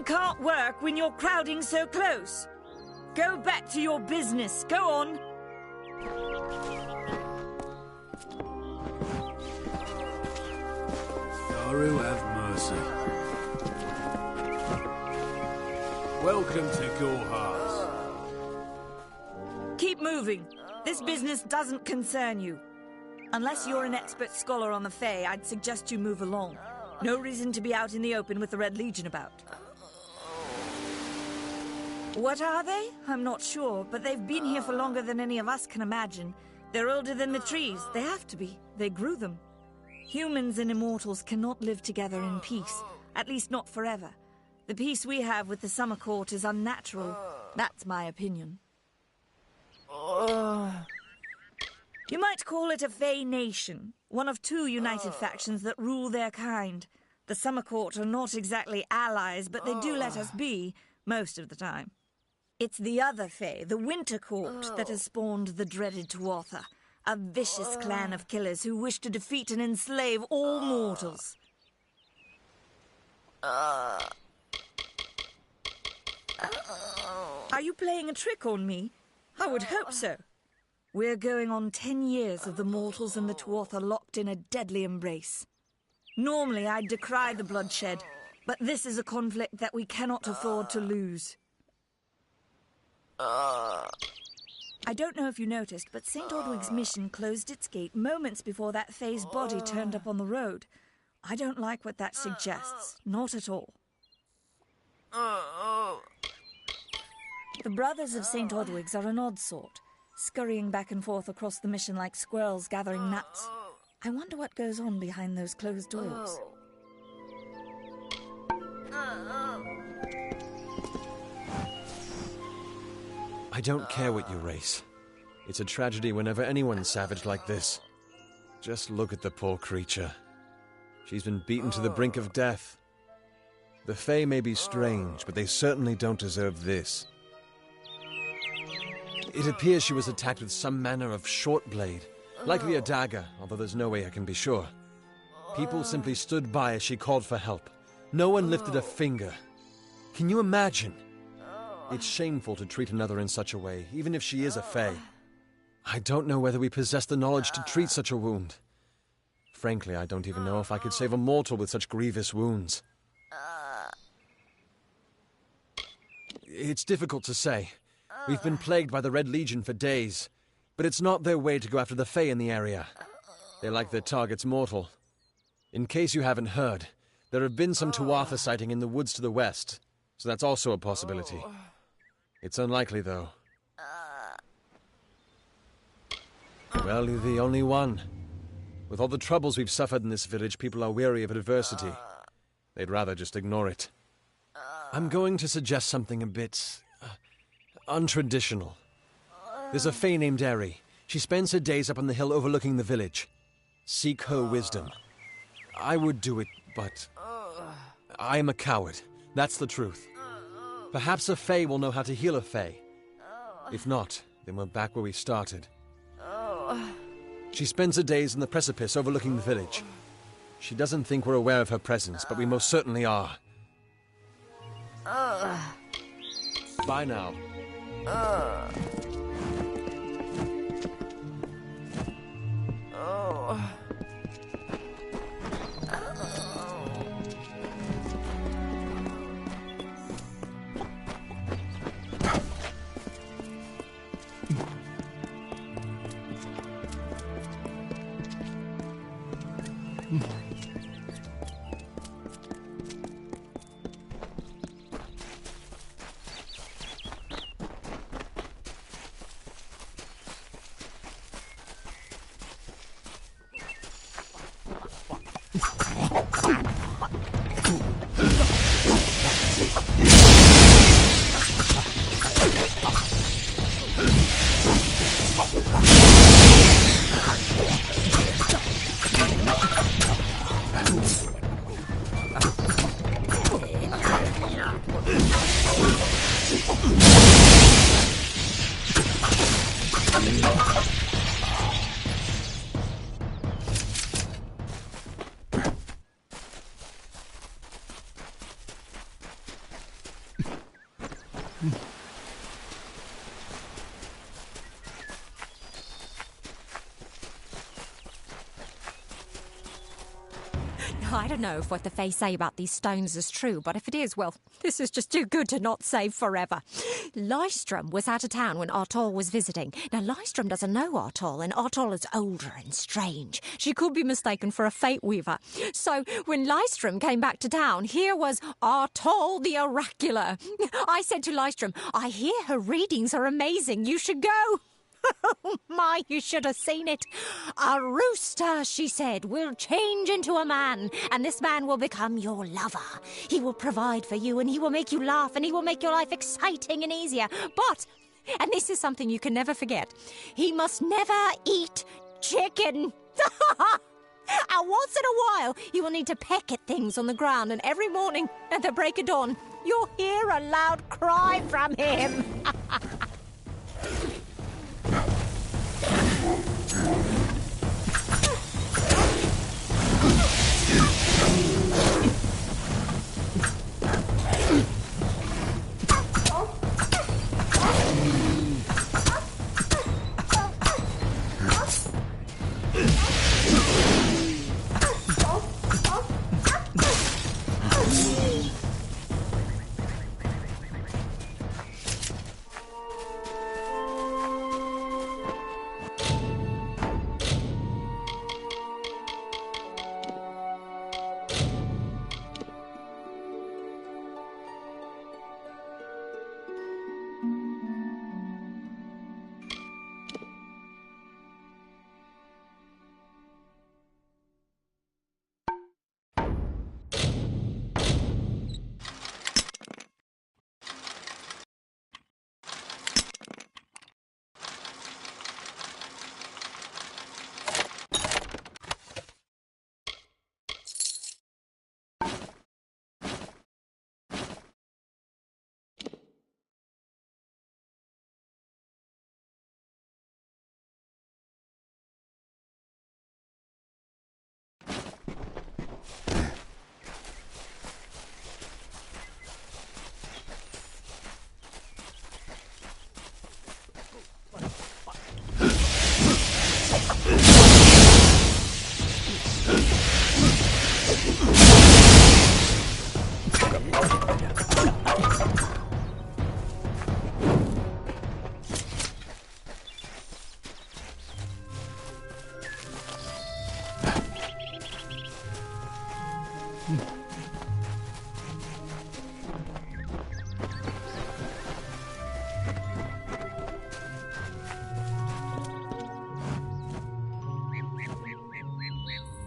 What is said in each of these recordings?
can't work when you're crowding so close. Go back to your business. Go on. Daru have mercy. Welcome to Gorhars. Keep moving. This business doesn't concern you. Unless you're an expert scholar on the Fae, I'd suggest you move along. No reason to be out in the open with the Red Legion about. What are they? I'm not sure, but they've been here for longer than any of us can imagine. They're older than the trees. They have to be. They grew them. Humans and immortals cannot live together in peace, at least not forever. The peace we have with the Summer Court is unnatural. That's my opinion. You might call it a Fae nation, one of two united factions that rule their kind. The Summer Court are not exactly allies, but they do let us be, most of the time. It's the other Fae, the Winter Court, that has spawned the dreaded Tuatha, a vicious clan of killers who wish to defeat and enslave all mortals. Are you playing a trick on me? I would hope so. We're going on 10 years of the mortals and the Tuatha locked in a deadly embrace. Normally, I'd decry the bloodshed, but this is a conflict that we cannot afford to lose. I don't know if you noticed, but St. Ordwig's mission closed its gate moments before that Fae's body turned up on the road. I don't like what that suggests. Not at all. The Brothers of St. Ordwig's are an odd sort, scurrying back and forth across the mission like squirrels gathering nuts. I wonder what goes on behind those closed doors. I don't care what you race. It's a tragedy whenever anyone's savage like this. Just look at the poor creature. She's been beaten to the brink of death. The Fae may be strange, but they certainly don't deserve this. It appears she was attacked with some manner of short blade, likely a dagger, although there's no way I can be sure. People simply stood by as she called for help. No one lifted a finger. Can you imagine? It's shameful to treat another in such a way, even if she is a Fae. I don't know whether we possess the knowledge to treat such a wound. Frankly, I don't even know if I could save a mortal with such grievous wounds. It's difficult to say. We've been plagued by the Red Legion for days, but it's not their way to go after the Fae in the area. They like their targets mortal. In case you haven't heard, there have been some Tuatha sighting in the woods to the west, so that's also a possibility. It's unlikely, though. Well, you're the only one. With all the troubles we've suffered in this village, people are weary of adversity. They'd rather just ignore it. I'm going to suggest something a bit untraditional. There's a Fae named Eri. She spends her days up on the hill overlooking the village. Seek her wisdom. I would do it, but I am a coward. That's the truth. Perhaps a Fae will know how to heal a Fae. If not, then we're back where we started. She spends her days in the precipice overlooking the village. She doesn't think we're aware of her presence, but we most certainly are. Bye now. I don't know if what the Fae say about these stones is true, but if it is, well, this is just too good to not save forever. Lystrom was out of town when Artol was visiting. Now, Lystrom doesn't know Artol, and Artol is older and strange. She could be mistaken for a Fate Weaver. So, when Lystrom came back to town, here was Artol the Oracular. I said to Lystrom, I hear her readings are amazing. You should go. Oh, my, you should have seen it. A rooster, she said, will change into a man, and this man will become your lover. He will provide for you, and he will make you laugh, and he will make your life exciting and easier. But, and this is something you can never forget, he must never eat chicken. And once in a while, you will need to peck at things on the ground, and every morning at the break of dawn, you'll hear a loud cry from him.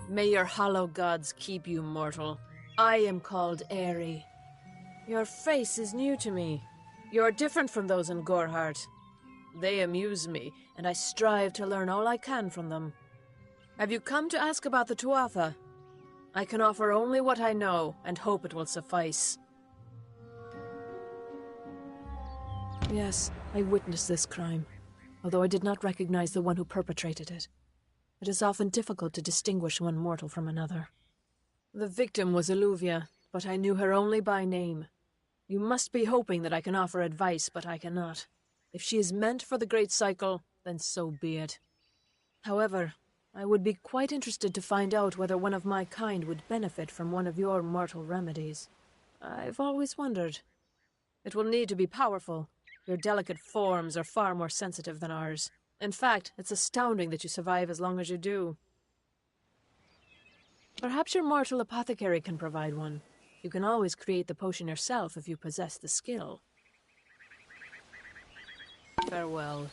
May your hollow gods keep you mortal. I am called Aerie. Your face is new to me. You're different from those in Gorhart. They amuse me, and I strive to learn all I can from them. Have you come to ask about the Tuatha? I can offer only what I know, and hope it will suffice. Yes, I witnessed this crime, although I did not recognize the one who perpetrated it. It is often difficult to distinguish one mortal from another. The victim was Illuvia, but I knew her only by name. You must be hoping that I can offer advice, but I cannot. If she is meant for the Great Cycle, then so be it. However, I would be quite interested to find out whether one of my kind would benefit from one of your mortal remedies. I've always wondered. It will need to be powerful. Your delicate forms are far more sensitive than ours. In fact, it's astounding that you survive as long as you do. Perhaps your mortal apothecary can provide one. You can always create the potion yourself if you possess the skill. Farewell.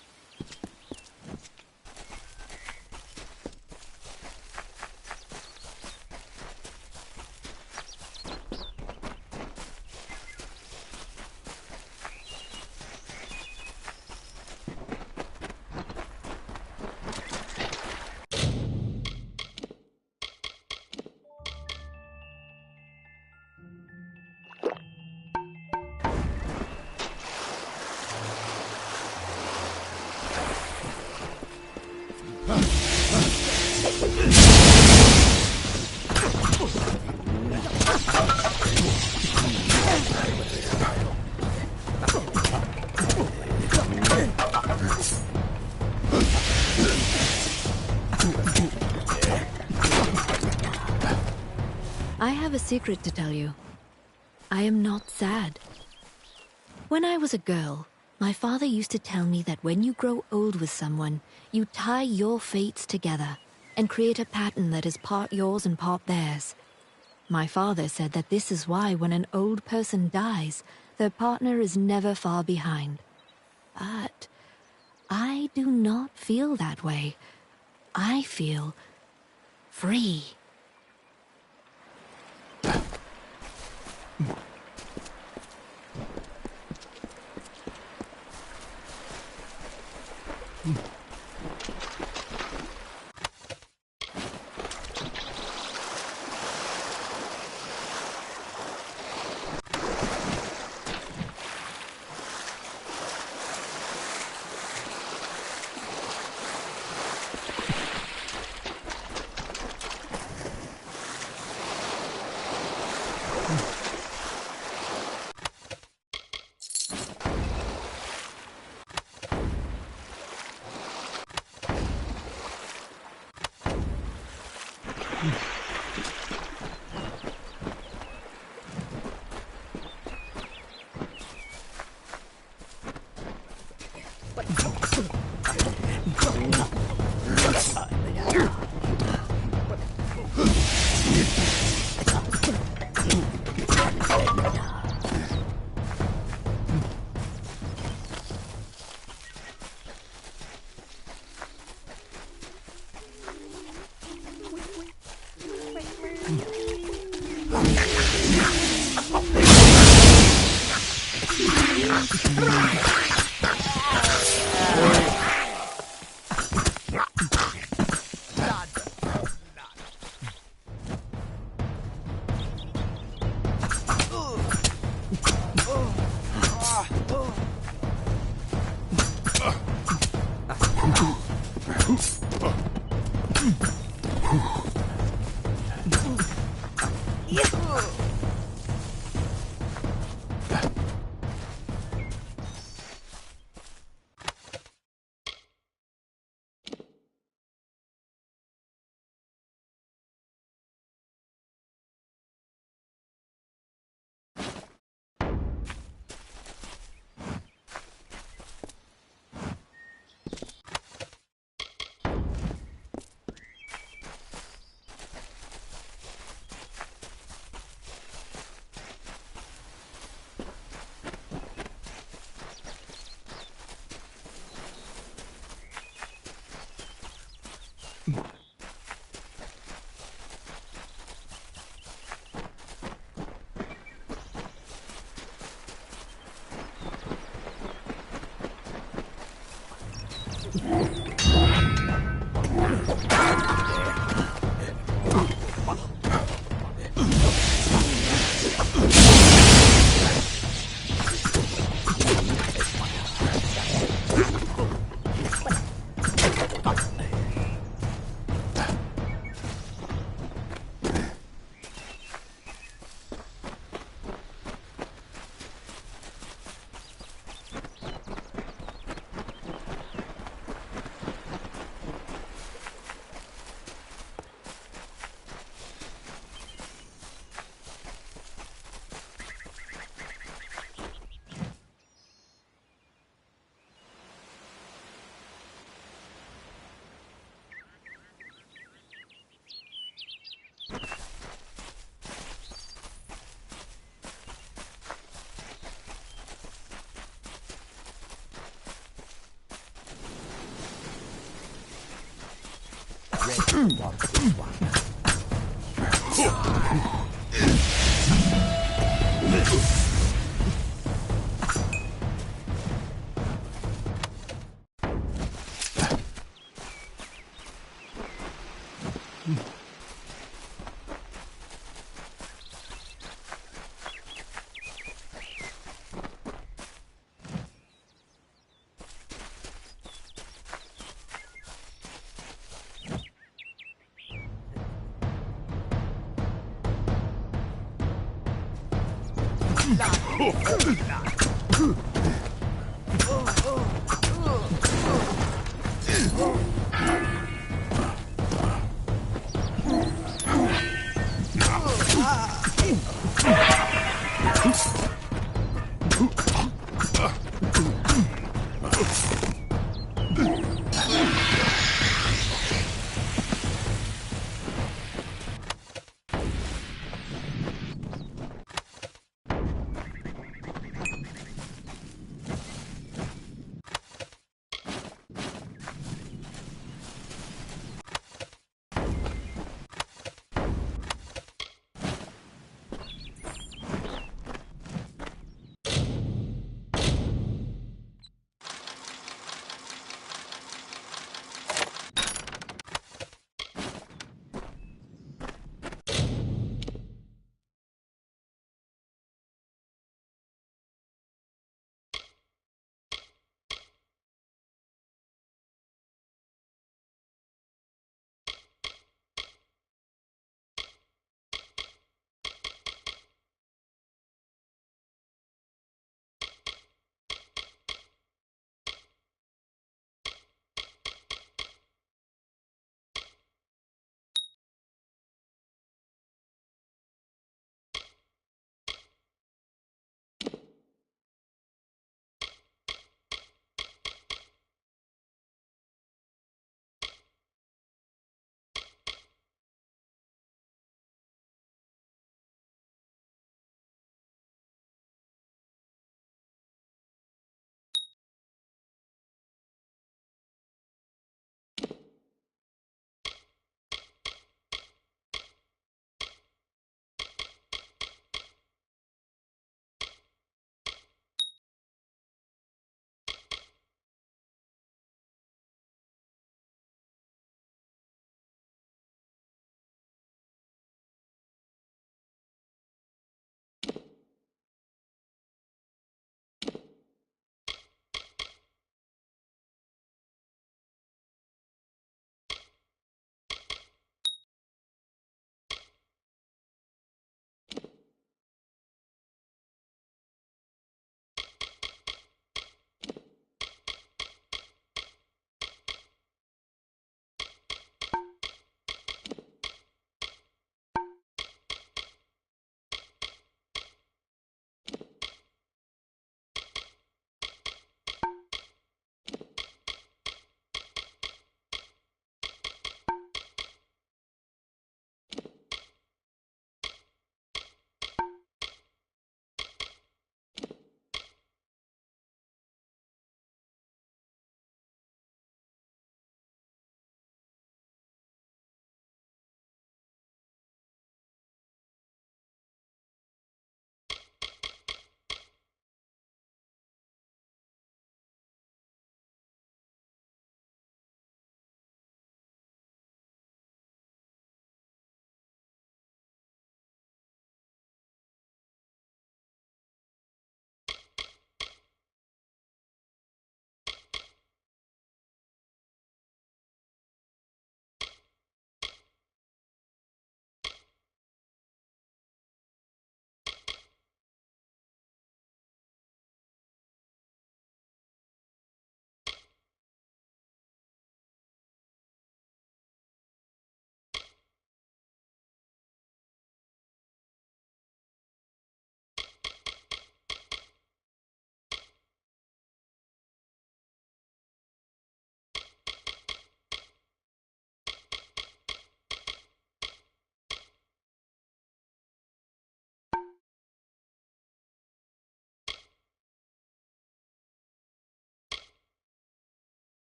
have a secret to tell you. I am not sad. When I was a girl, my father used to tell me that when you grow old with someone, you tie your fates together and create a pattern that is part yours and part theirs. My father said that this is why when an old person dies, their partner is never far behind. But I do not feel that way. I feel free.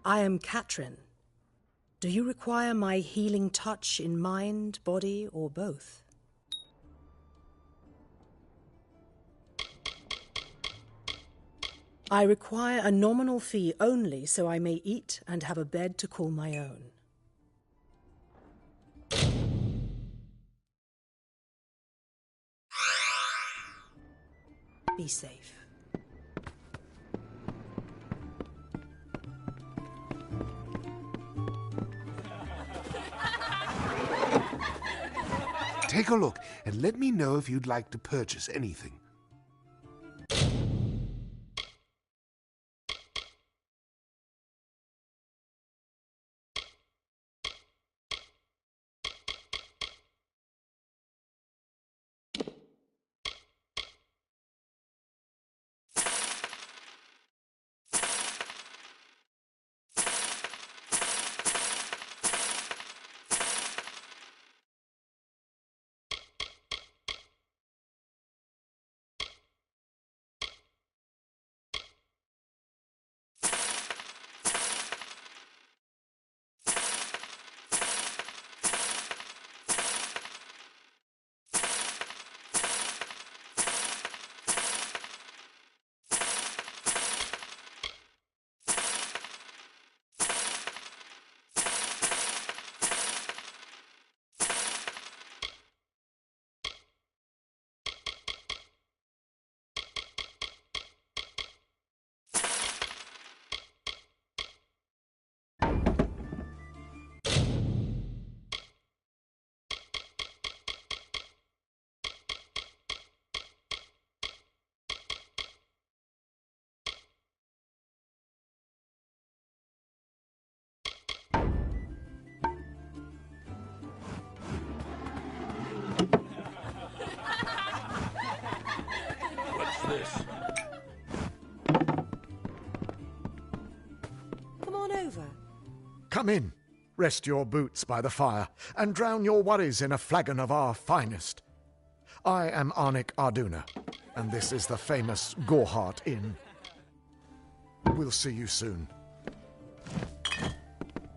I am Katrin. Do you require my healing touch in mind, body, or both? I require a nominal fee only so I may eat and have a bed to call my own. Be safe. Take a look and let me know if you'd like to purchase anything. Come on over. Come in, rest your boots by the fire, and drown your worries in a flagon of our finest. I am Arnik Arduna, and this is the famous Gorhart Inn. We'll see you soon.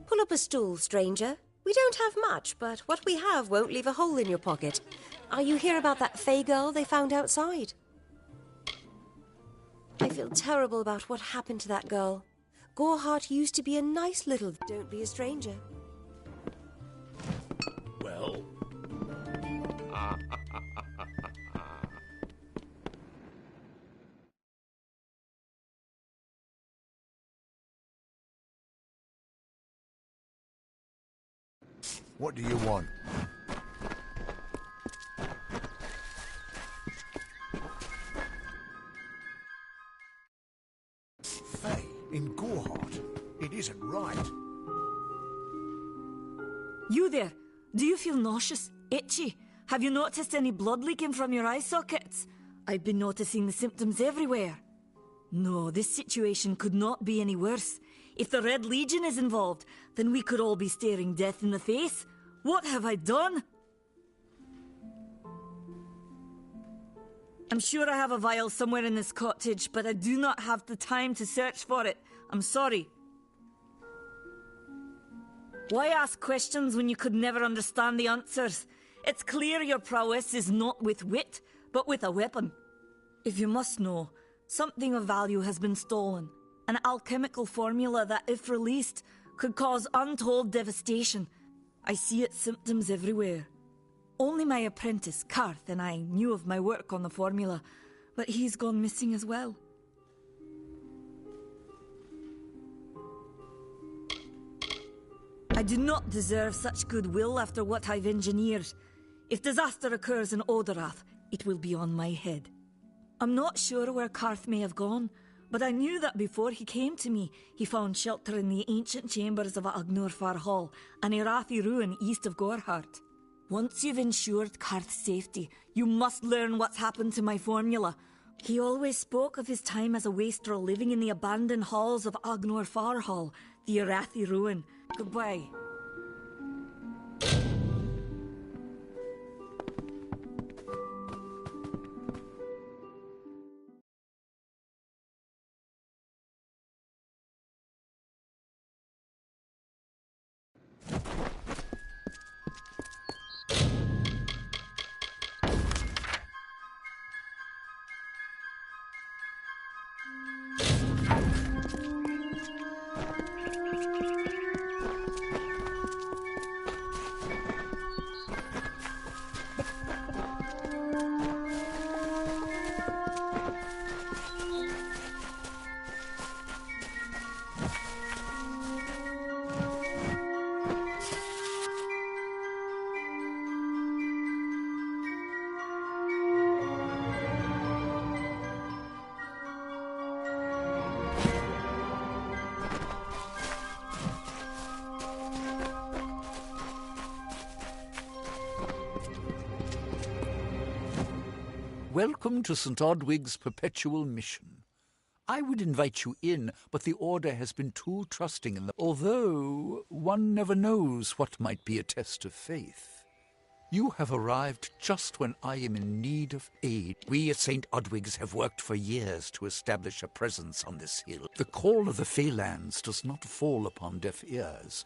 Pull up a stool, stranger. We don't have much, but what we have won't leave a hole in your pocket. Are you here about that Fey girl they found outside? I feel terrible about what happened to that girl. Gorhart used to be a nice little... Don't be a stranger. Well? What do you want? Faye, in Goreheart. It isn't right. You there? Do you feel nauseous? Itchy? Have you noticed any blood leaking from your eye sockets? I've been noticing the symptoms everywhere. No, this situation could not be any worse. If the Red Legion is involved, then we could all be staring death in the face. What have I done? I'm sure I have a vial somewhere in this cottage, but I do not have the time to search for it. I'm sorry. Why ask questions when you could never understand the answers? It's clear your prowess is not with wit, but with a weapon. If you must know, something of value has been stolen. An alchemical formula that, if released, could cause untold devastation. I see its symptoms everywhere. Only my apprentice, Karth, and I knew of my work on the formula, but he's gone missing as well. I do not deserve such goodwill after what I've engineered. If disaster occurs in Odorath, it will be on my head. I'm not sure where Karth may have gone, but I knew that before he came to me, he found shelter in the ancient chambers of Agnurfar Hall, an Irathi ruin east of Goreheart. Once you've ensured Karth's safety, you must learn what's happened to my formula. He always spoke of his time as a wastrel living in the abandoned halls of Agnurfar Hall, the Irathi ruin. Goodbye. Welcome to St. Odwig's perpetual mission. I would invite you in, but the Order has been too trusting in them, although one never knows what might be a test of faith. You have arrived just when I am in need of aid. We at St. Odwig's have worked for years to establish a presence on this hill. The call of the Feylands does not fall upon deaf ears,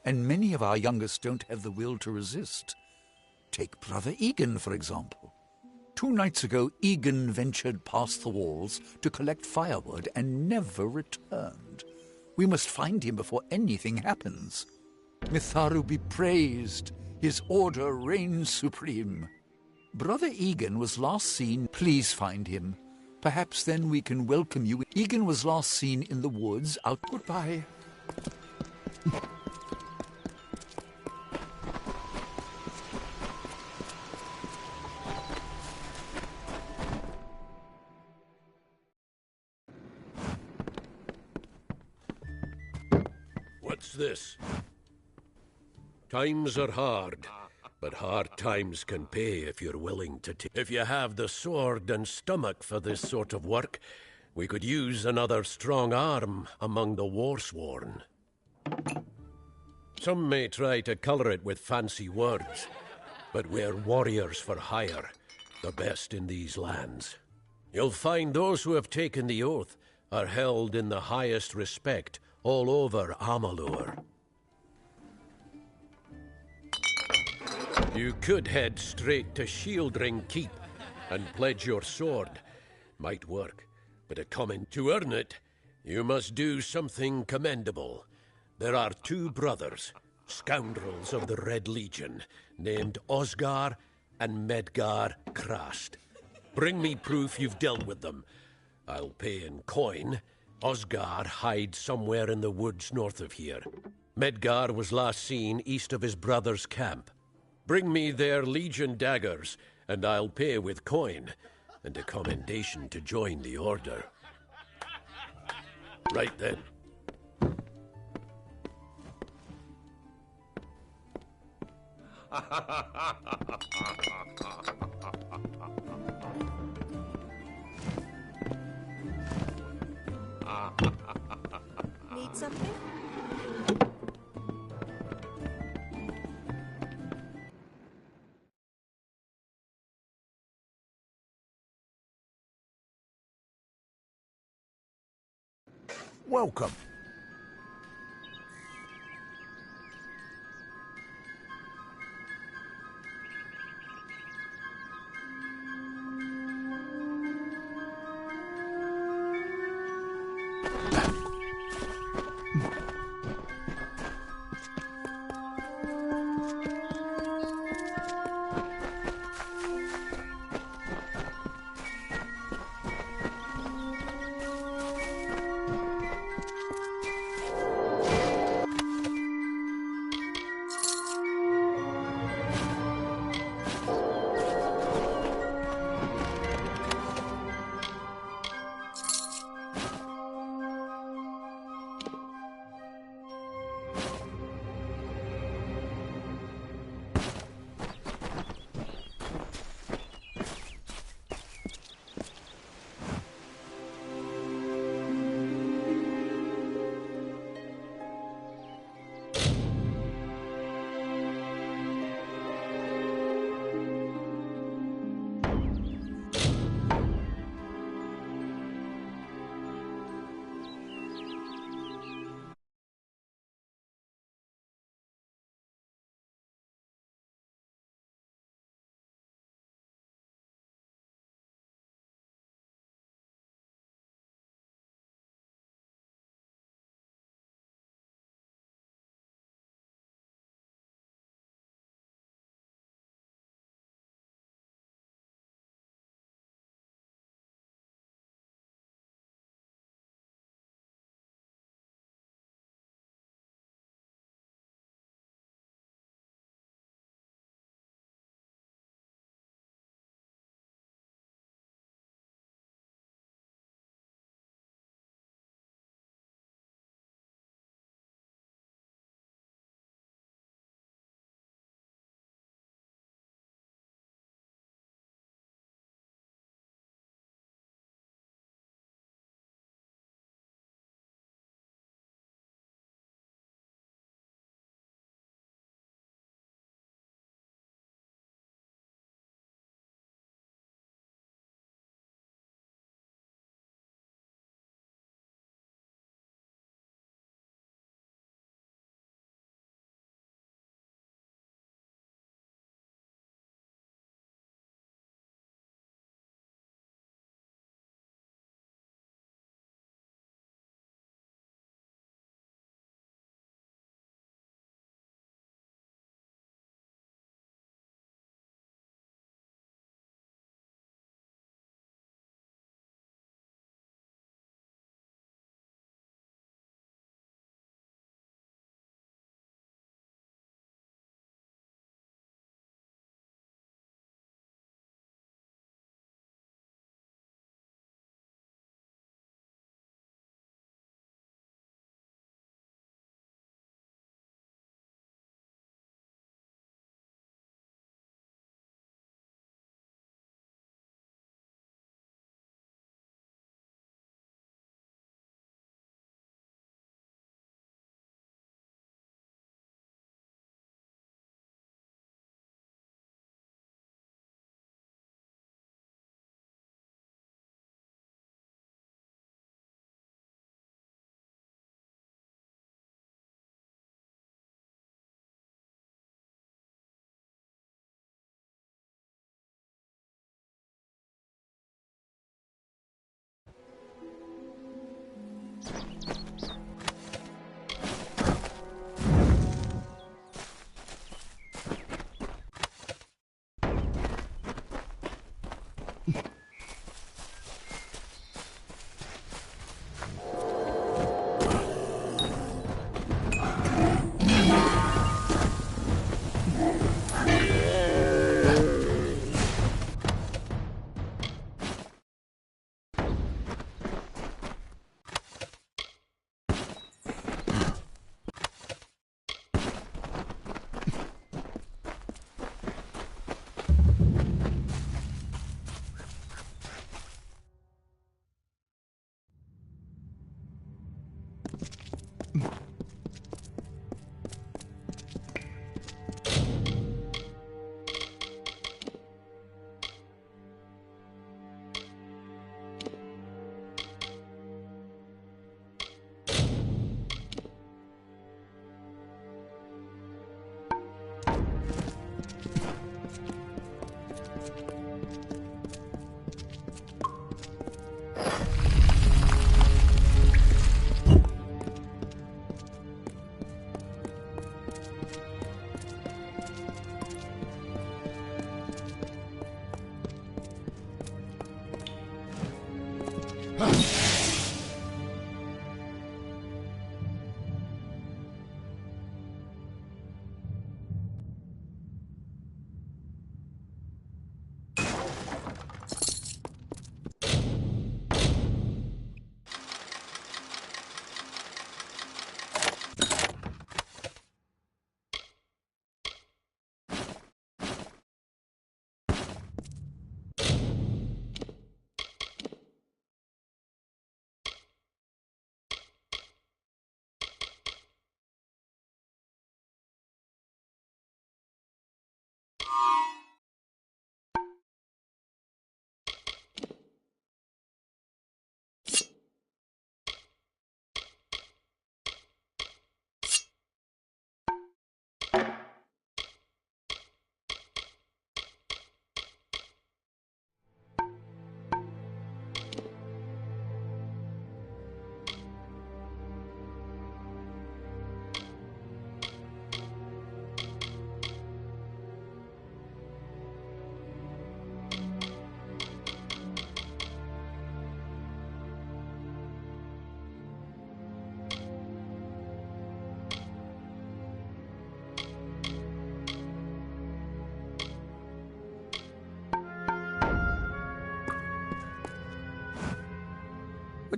and many of our youngest don't have the will to resist. Take Brother Egan, for example. 2 nights ago, Egan ventured past the walls to collect firewood and never returned. We must find him before anything happens. Mitharu be praised. His order reigns supreme. Brother Egan was last seen. Please find him. Perhaps then we can welcome you. Egan was last seen in the woods out... Goodbye. What's this? Times are hard, but hard times can pay if you're willing to take. If you have the sword and stomach for this sort of work, we could use another strong arm among the warsworn. Some may try to colour it with fancy words, but we're warriors for hire, the best in these lands. You'll find those who have taken the oath are held in the highest respect all over Amalur. You could head straight to Shieldring Keep and pledge your sword. Might work, but to earn it, you must do something commendable. There are 2 brothers, scoundrels of the Red Legion, named Osgar and Medgar Krast. Bring me proof you've dealt with them. I'll pay in coin. Osgar hides somewhere in the woods north of here. Medgar was last seen east of his brother's camp. Bring me their Legion daggers, and I'll pay with coin, and a commendation to join the Order. Right then. Need something? Welcome.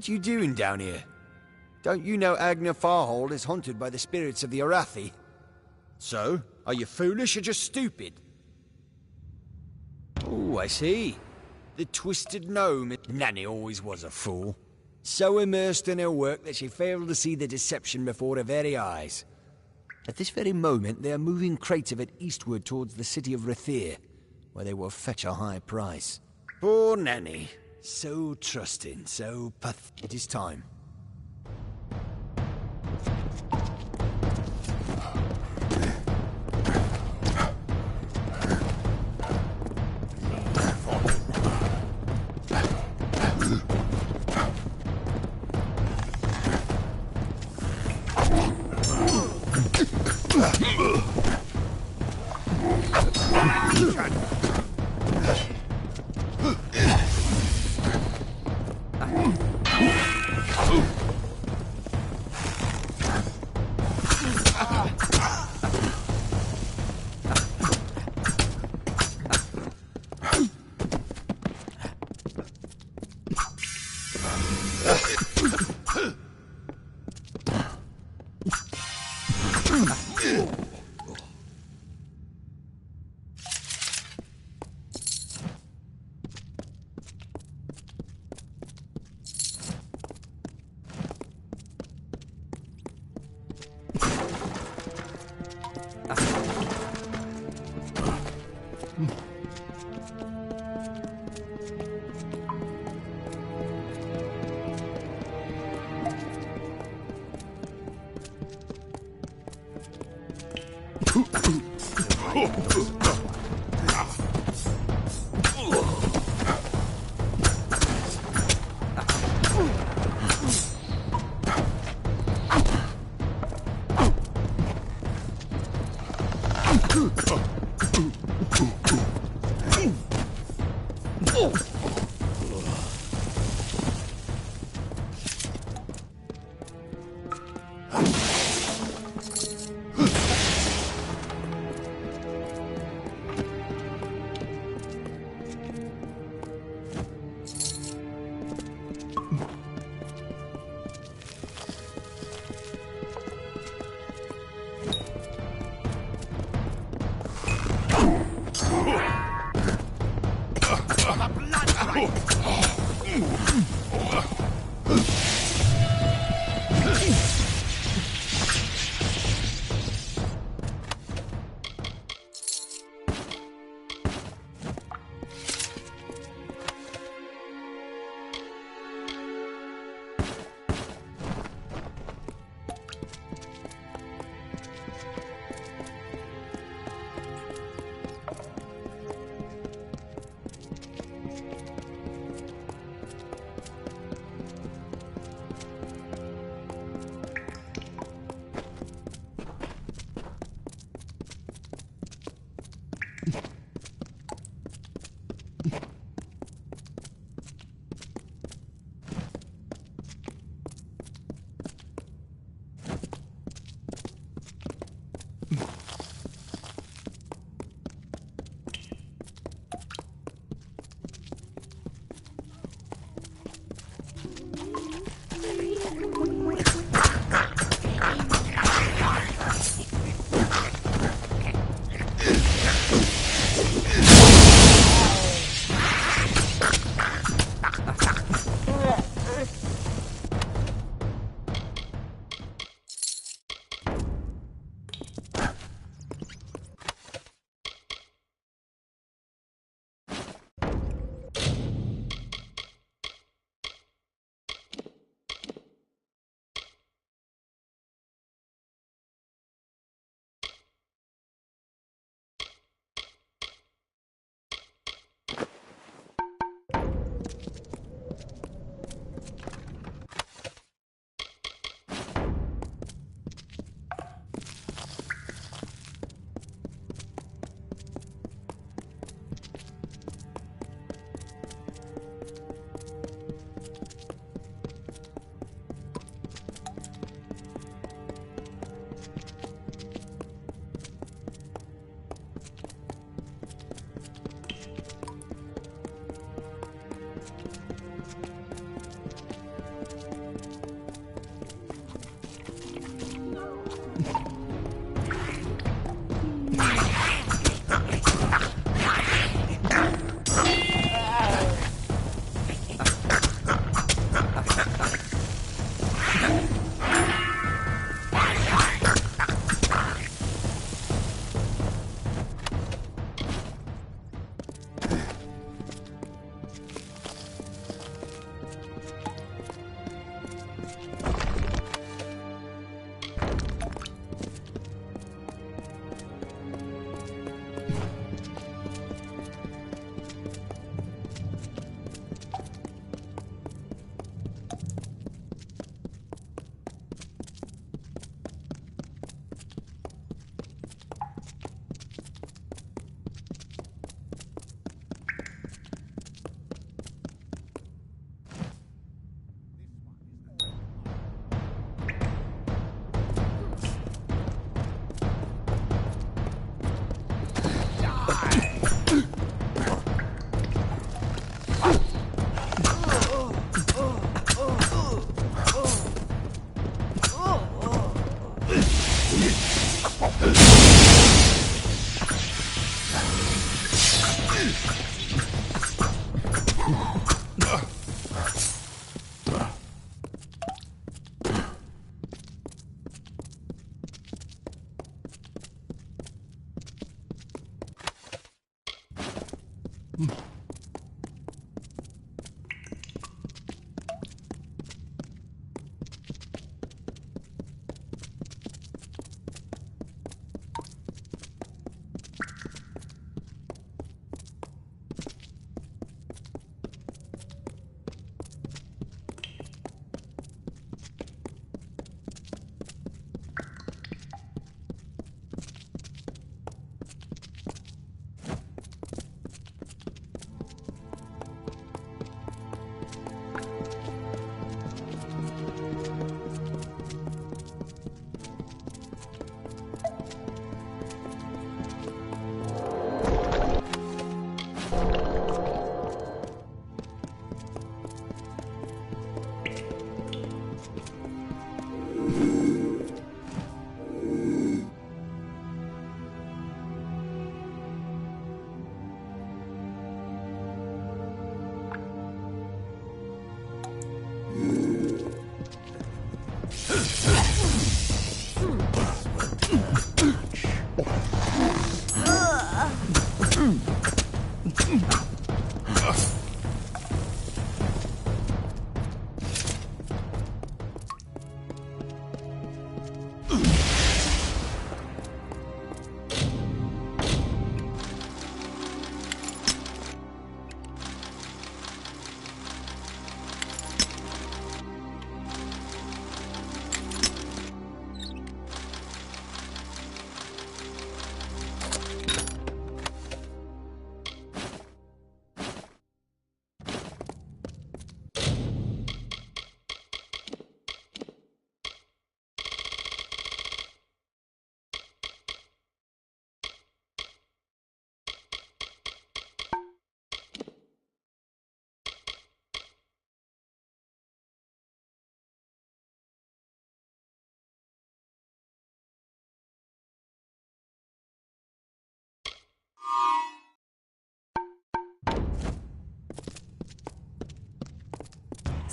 What you doing down here? Don't you know Agna Farhold is haunted by the spirits of the Arathi? So, are you foolish or just stupid? Oh, I see. The twisted gnome. Nanny always was a fool. So immersed in her work that she failed to see the deception before her very eyes. At this very moment, they are moving crates of it eastward towards the city of Rathir, where they will fetch a high price. Poor Nanny. So trusting, so It is time.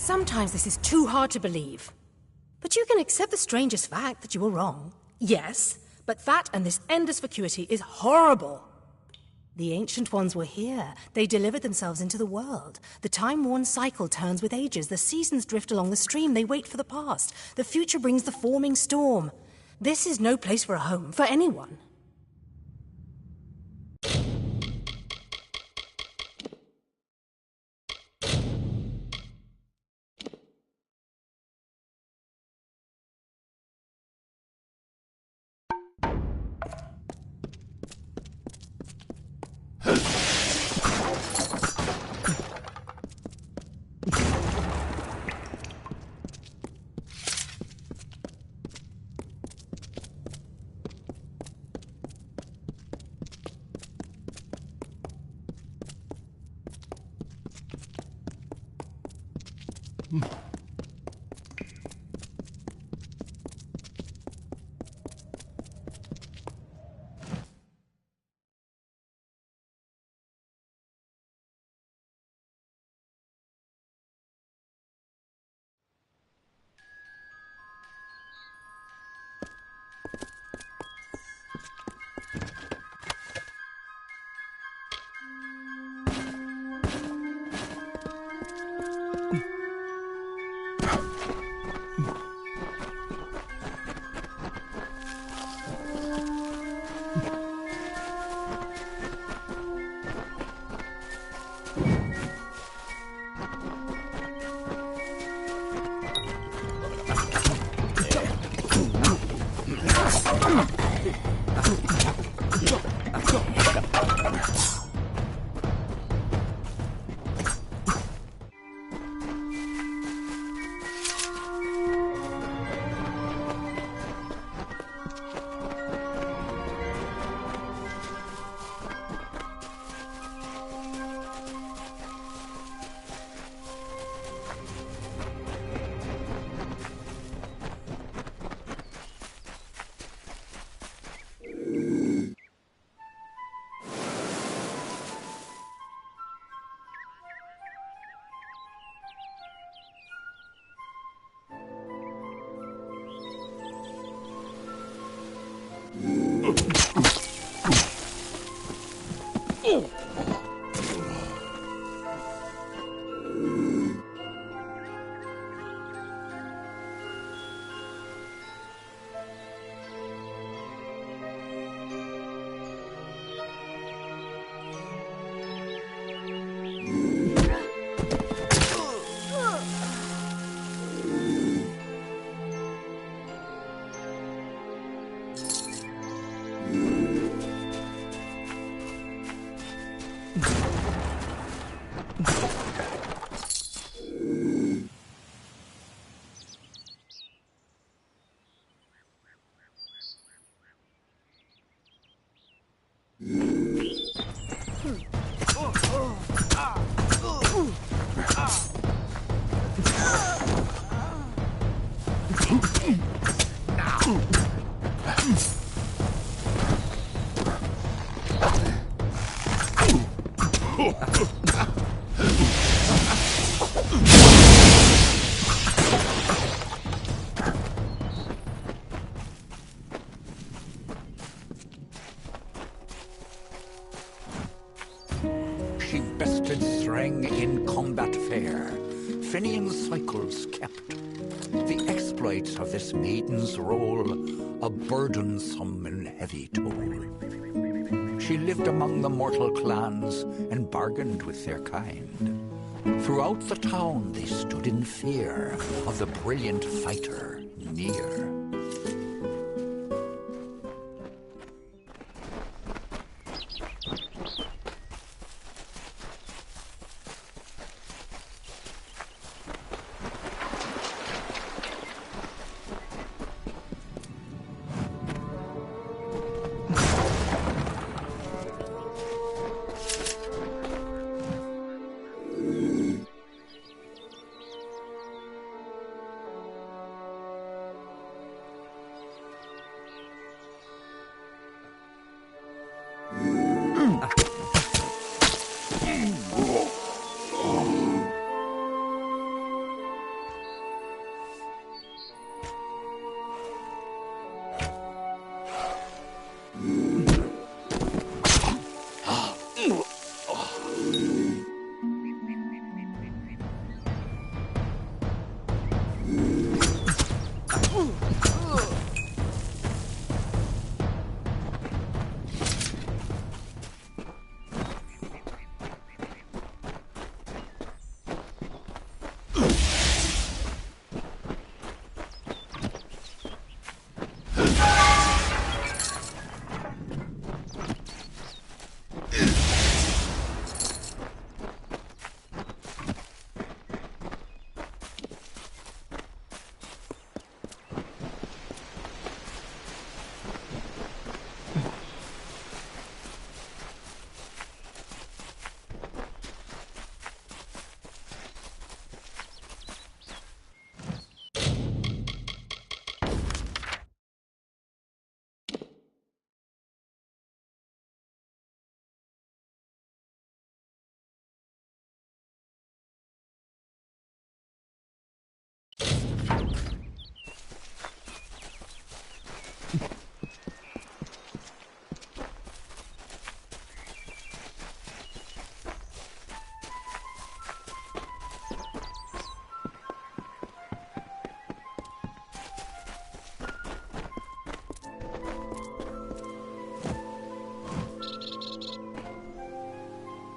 Sometimes this is too hard to believe. But you can accept the strangest fact that you were wrong. Yes, but that and this endless vacuity is horrible. The Ancient Ones were here. They delivered themselves into the world. The time-worn cycle turns with ages. The seasons drift along the stream. They wait for the past. The future brings the forming storm. This is no place for a home, for anyone. She bested Threng in combat fair. Finian cycles kept. The exploits of this maiden's role, a burdensome and heavy toll. She lived among the mortal clans and bargained with their kind. Throughout the town they stood in fear of the brilliant fighter near.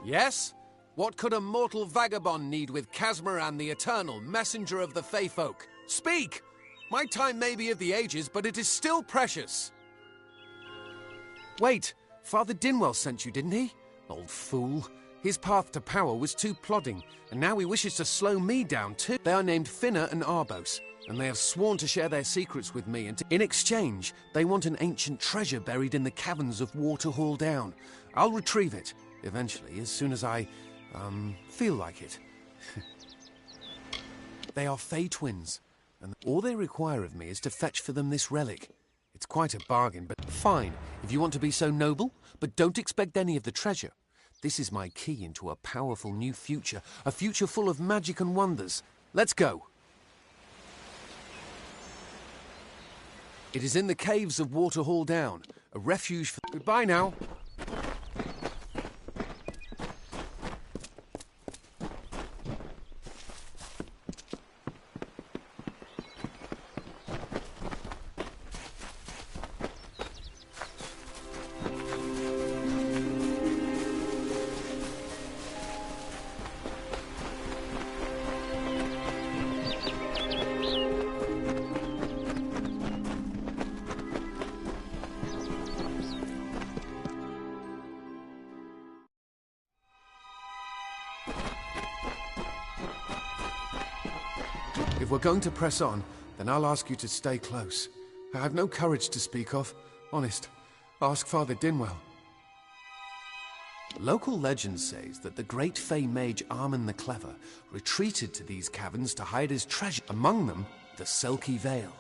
Yes? What could a mortal vagabond need with Casmaran the Eternal, messenger of the Fey folk? Speak! My time may be of the ages, but it is still precious. Wait, Father Dinwell sent you, didn't he? Old fool. His path to power was too plodding, and now he wishes to slow me down too. They are named Finna and Arbos, and they have sworn to share their secrets with me, and in exchange, they want an ancient treasure buried in the caverns of Waterhall Down. I'll retrieve it, eventually, as soon as I, feel like it. They are Fey twins, and all they require of me is to fetch for them this relic. It's quite a bargain, but fine, if you want to be so noble, but don't expect any of the treasure. This is my key into a powerful new future, a future full of magic and wonders. Let's go. It is in the caves of Waterhall Down, a refuge for... Goodbye now. If we're going to press on, then I'll ask you to stay close. I have no courage to speak of. Honest. Ask Father Dinwell. Local legend says that the great Fey mage Armin the Clever retreated to these caverns to hide his treasure, among them the Selkie Vale.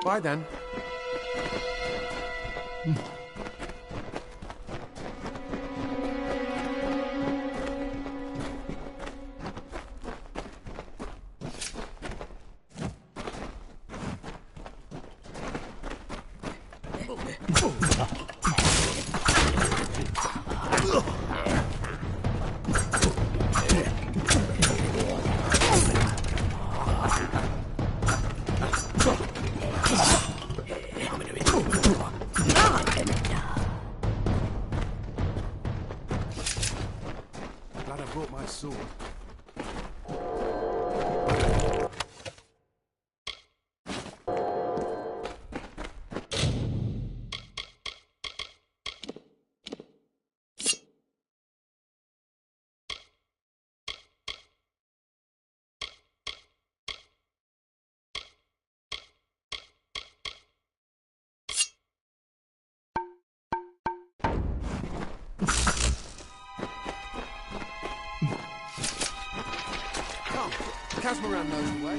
Bye then. Glad I brought my sword. Come, Casmaran knows the way.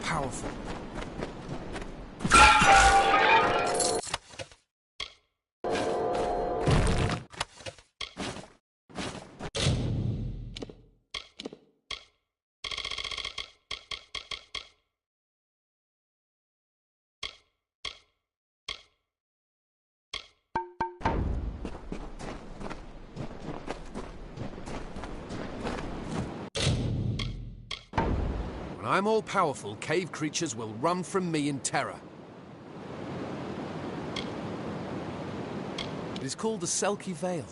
powerful. When I'm all-powerful, cave creatures will run from me in terror. It is called the Selkie Veil,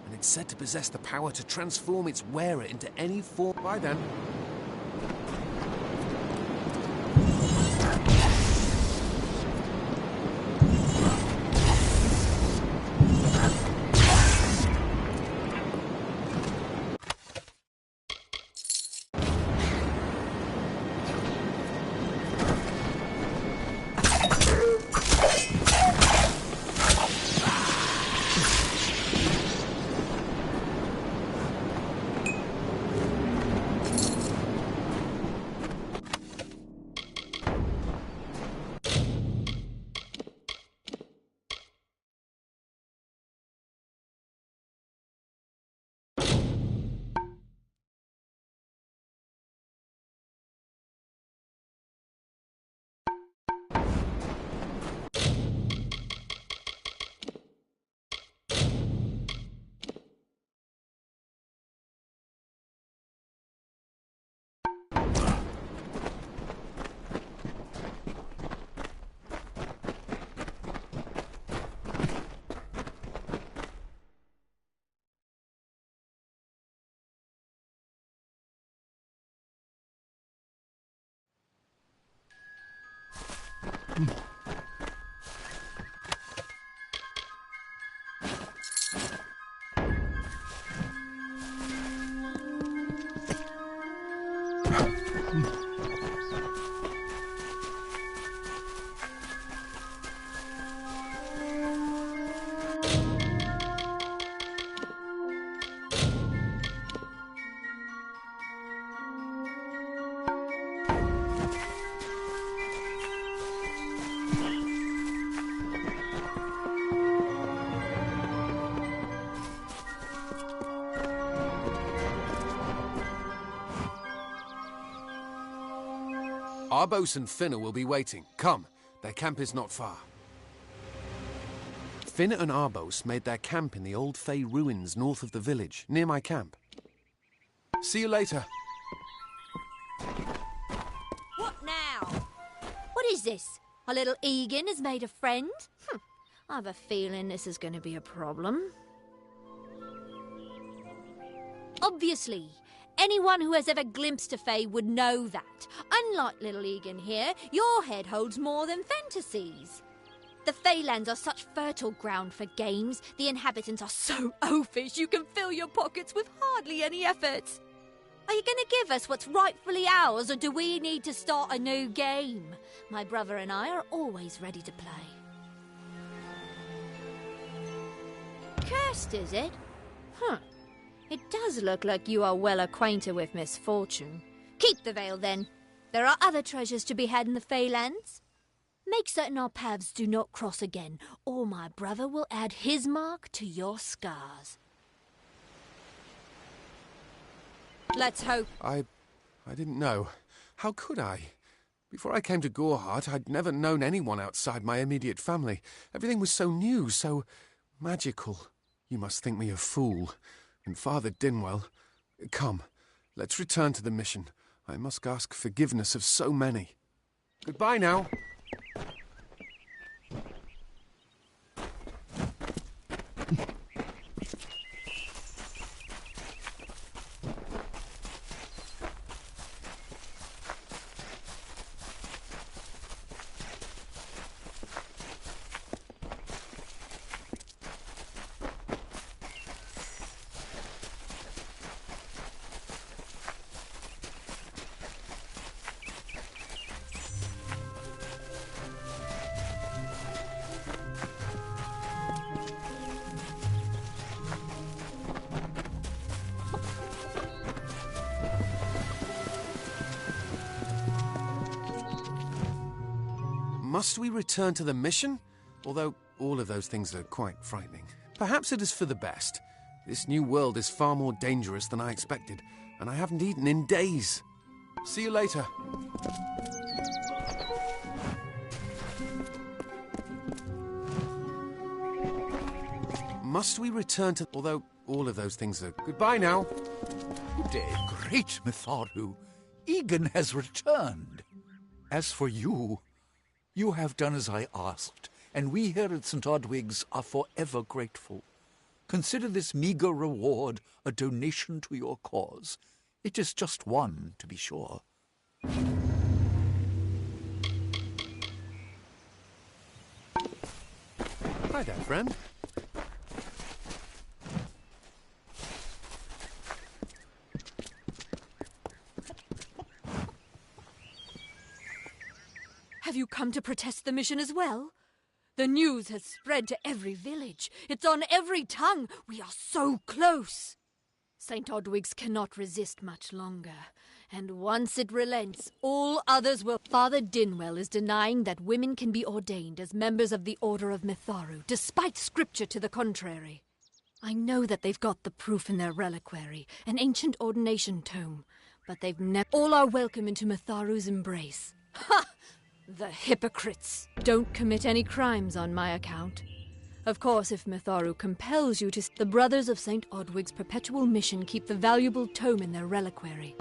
and it's said to possess the power to transform its wearer into any form. Bye then. Arbos and Finna will be waiting. Come, their camp is not far. Finna and Arbos made their camp in the old Fey ruins north of the village, near my camp. See you later. What now? What is this? Our little Egan has made a friend? I have a feeling this is going to be a problem. Obviously, anyone who has ever glimpsed a Fae would know that. Unlike little Egan here, your head holds more than fantasies. The Feylands are such fertile ground for games. The inhabitants are so oafish you can fill your pockets with hardly any effort. Are you going to give us what's rightfully ours, or do we need to start a new game? My brother and I are always ready to play. Cursed, is it? It does look like you are well acquainted with misfortune. Keep the veil, then. There are other treasures to be had in the Feylands. Make certain our paths do not cross again, or my brother will add his mark to your scars. Let's hope. I didn't know. How could I? Before I came to Gorhart, I'd never known anyone outside my immediate family. Everything was so new, so magical. You must think me a fool. And Father Dinwell, come, let's return to the mission. I must ask forgiveness of so many. Goodbye now. Must we return to the mission? Although all of those things are quite frightening. Perhaps it is for the best. This new world is far more dangerous than I expected, and I haven't eaten in days. See you later. Must we return to... Although all of those things are... Goodbye now. Good day, great Mitharu. Egan has returned. As for you, you have done as I asked, and we here at St. Odwig's are forever grateful. Consider this meager reward a donation to your cause. It is just one, to be sure. Hi there, friend. Have you come to protest the mission as well? The news has spread to every village. It's on every tongue. We are so close. St. Odwig's cannot resist much longer. And once it relents, all others will... Father Dinwell is denying that women can be ordained as members of the Order of Mitharu, despite scripture to the contrary. I know that they've got the proof in their reliquary, an ancient ordination tome, but they've never... All are welcome into Mitharu's embrace. Ha! The hypocrites! Don't commit any crimes on my account. Of course, if Mitharu compels you to... The Brothers of St. Odwig's perpetual mission keep the valuable tome in their reliquary.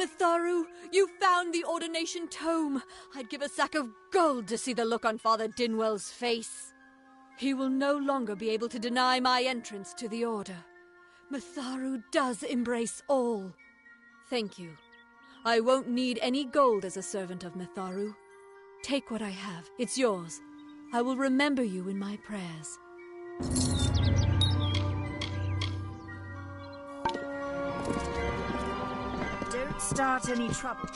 Matharu, you found the ordination tome. I'd give a sack of gold to see the look on Father Dinwell's face. He will no longer be able to deny my entrance to the Order. Matharu does embrace all. Thank you. I won't need any gold as a servant of Matharu. Take what I have. It's yours. I will remember you in my prayers. Don't start any trouble.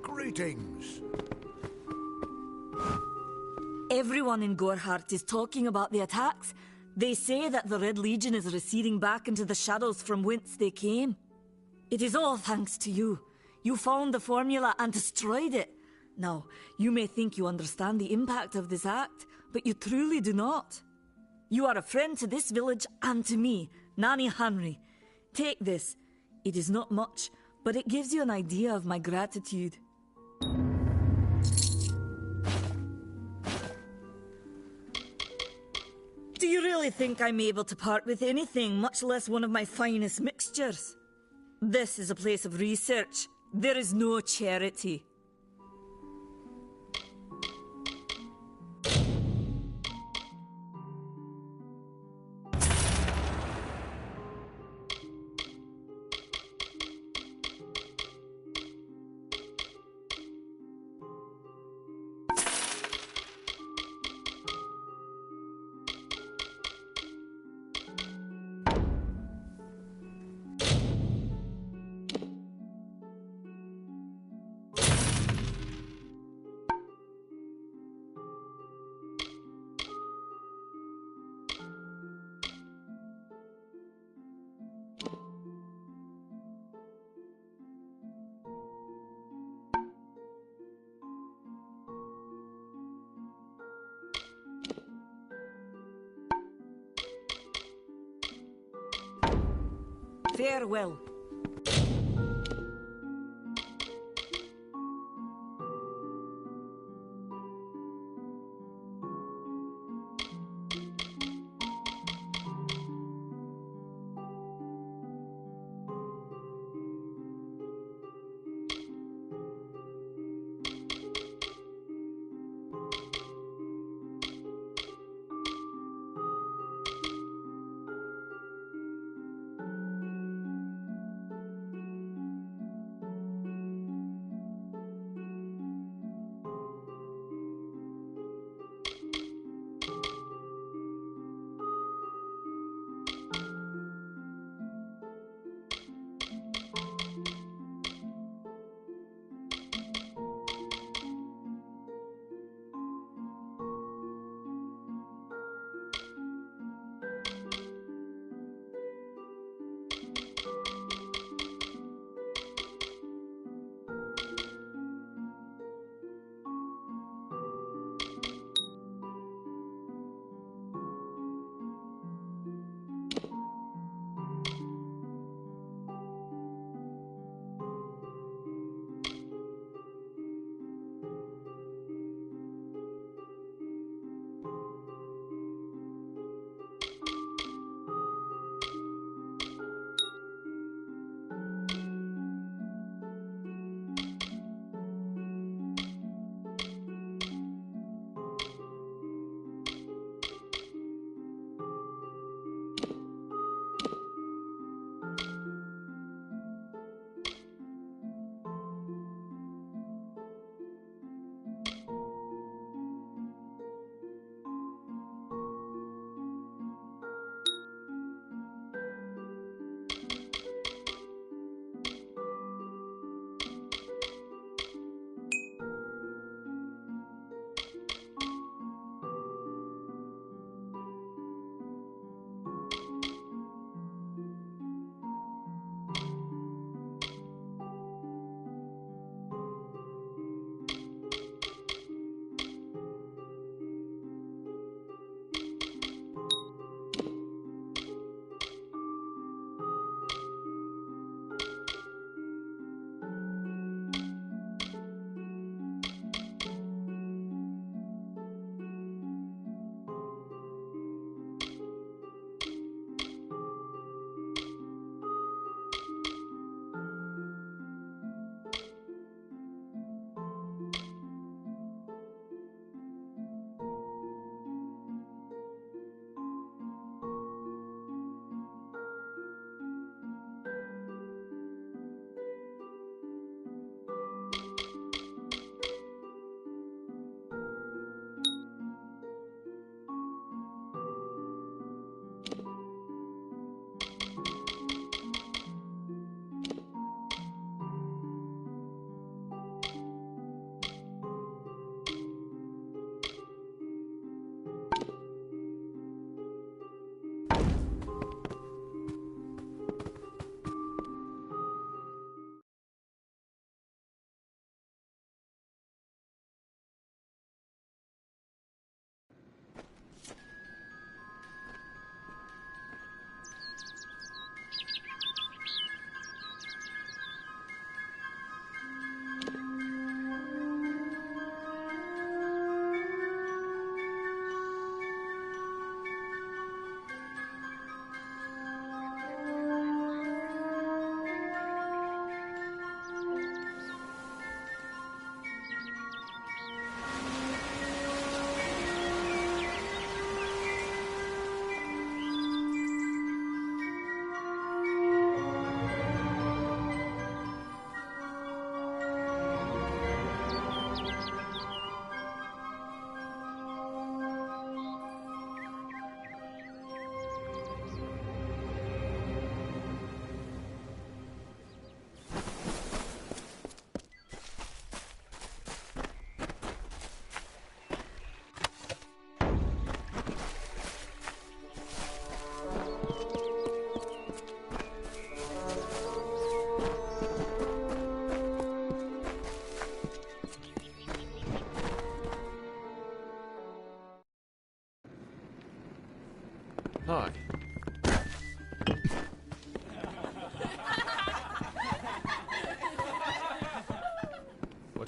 Greetings. Everyone in Gorhart is talking about the attacks. They say that the Red Legion is receding back into the shadows from whence they came. It is all thanks to you. You found the formula and destroyed it. Now, you may think you understand the impact of this act, but you truly do not. You are a friend to this village and to me, Nanny Henry. Take this. It is not much, but it gives you an idea of my gratitude. Do you really think I'm able to part with anything, much less one of my finest mixtures? This is a place of research. There is no charity. Farewell.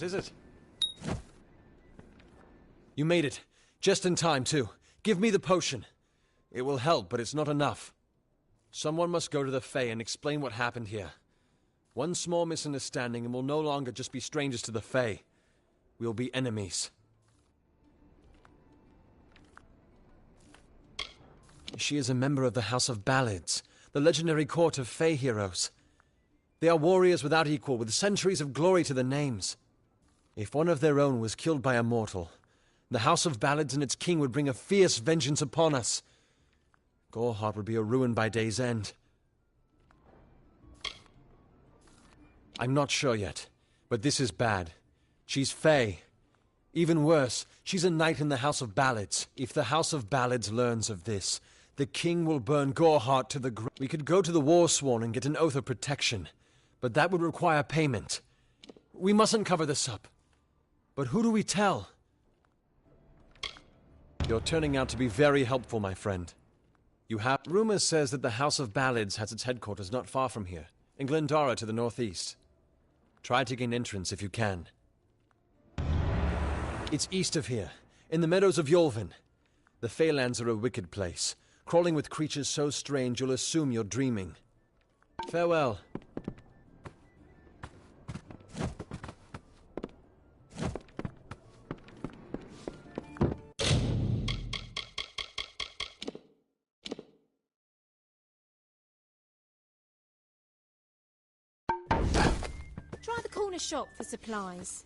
What is it? You made it. Just in time, too. Give me the potion. It will help, but it's not enough. Someone must go to the Fae and explain what happened here. One small misunderstanding and we'll no longer just be strangers to the Fae. We'll be enemies. She is a member of the House of Ballads, the legendary court of Fae heroes. They are warriors without equal, with centuries of glory to their names. If one of their own was killed by a mortal, the House of Ballads and its king would bring a fierce vengeance upon us. Goreheart would be a ruin by day's end. I'm not sure yet, but this is bad. She's Fae. Even worse, she's a knight in the House of Ballads. If the House of Ballads learns of this, the king will burn Goreheart to the ground. We could go to the Warsworn and get an oath of protection, but that would require payment. We mustn't cover this up. But who do we tell? You're turning out to be very helpful, my friend. You have... Rumor says that the House of Ballads has its headquarters not far from here, in Glendara to the northeast. Try to gain entrance if you can. It's east of here, in the meadows of Yolvin. The Feylands are a wicked place, crawling with creatures so strange you'll assume you're dreaming. Farewell. Try the corner shop for supplies.